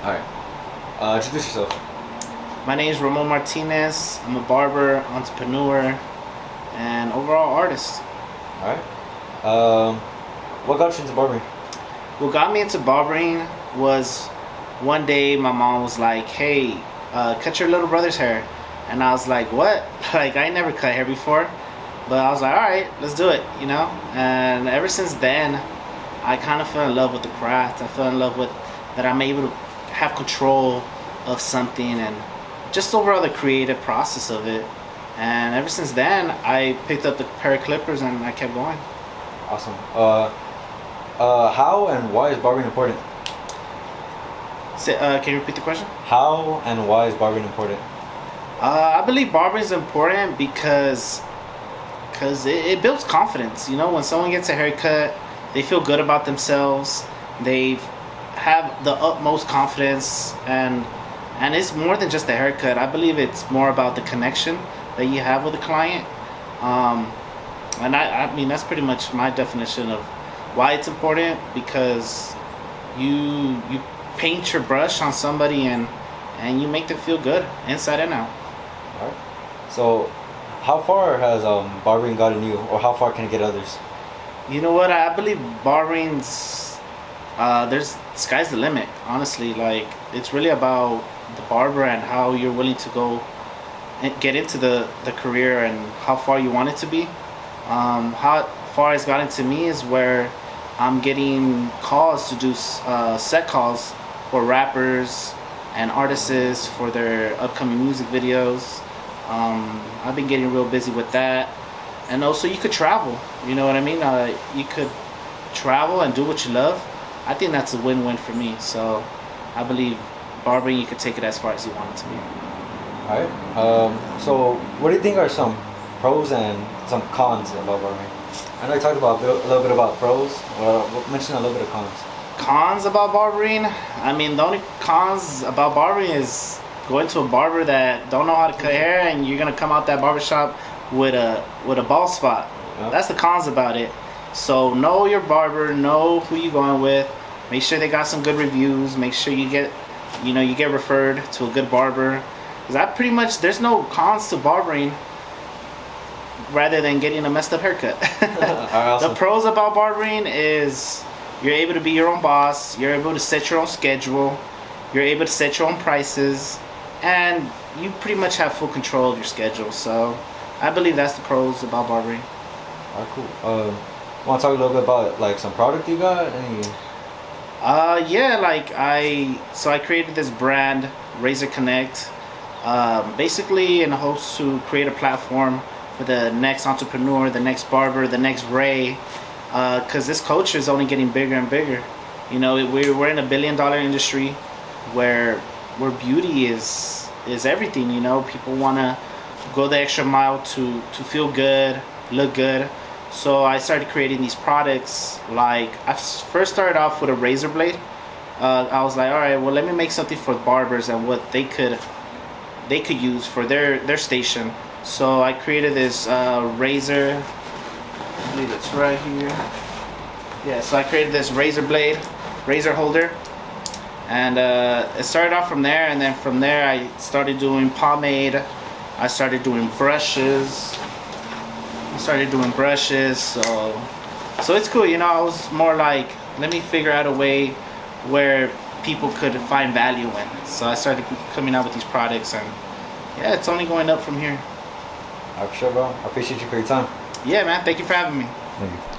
All right. Introduce yourself. My name is Ramon Martinez. I'm a barber, entrepreneur, and overall artist. All right. What got you into barbering? What got me into barbering was one day my mom was like, "Hey, cut your little brother's hair," and I was like, "What?" Like I never cut hair before, but I was like, "All right, let's do it," you know. And ever since then, I kind of fell in love with the craft. I fell in love with that I'm able to have control of something and just overall the creative process of it. And ever since then, I picked up a pair of clippers and I kept going. Awesome. How and why is barbering important? Can you repeat the question? How and why is barbering important? I believe barbering is important because it builds confidence. You know, when someone gets a haircut, they feel good about themselves. They have the utmost confidence, and it's more than just the haircut. I believe it's more about the connection that you have with the client. And I mean, that's pretty much my definition of why it's important, because you paint your brush on somebody and you make them feel good inside and out. All right. So, how far has barbering gotten you, or how far can it get others? You know what? I believe barbering's there's sky's the limit. Honestly, like it's really about the barber and how you're willing to go and get into the career and how far you want it to be. How far it's gotten to me is where I'm getting calls to do set calls for rappers and artists for their upcoming music videos. I've been getting real busy with that. And also you could travel, you know what I mean? You could travel and do what you love. I think that's a win-win for me. So I believe barbering, you could take it as far as you want it to be. All right. So what do you think are some pros and some cons about barbering? I know you talked about a little bit about pros. Well, mention a little bit of cons. Cons about barbering? I mean, the only cons about barbering is going to a barber that don't know how to cut hair, and you're gonna come out that barbershop with a bald spot. Yep. That's the cons about it. So know your barber, know who you're going with. Make sure they got some good reviews. Make sure you get referred to a good barber. Because there's no cons to barbering rather than getting a messed up haircut. Awesome. The pros about barbering is you're able to be your own boss. You're able to set your own schedule. You're able to set your own prices, and you pretty much have full control of your schedule. So I believe that's the pros about barbering. Alright, cool. Want to talk a little bit about like some product you got? Yeah, like I created this brand, Razer Connect, basically in hopes to create a platform for the next entrepreneur, the next barber, the next Ray, because this culture is only getting bigger and bigger. You know, we're in $1 billion industry where beauty is everything. You know, people want to go the extra mile to feel good, look good. So I started creating these products. Like I first started off with a razor blade. I was like, all right, well, let me make something for barbers and what they could use for their station. So I created this razor. I believe it's right here. Yeah. So I created this razor blade, razor holder, and it started off from there. And then from there, I started doing pomade. I started doing brushes. So it's cool, you know. I was more like, let me figure out a way where people could find value in. So I started coming out with these products, and yeah, it's only going up from here. For sure, bro. I appreciate you for your time. Yeah, man. Thank you for having me. Thank you.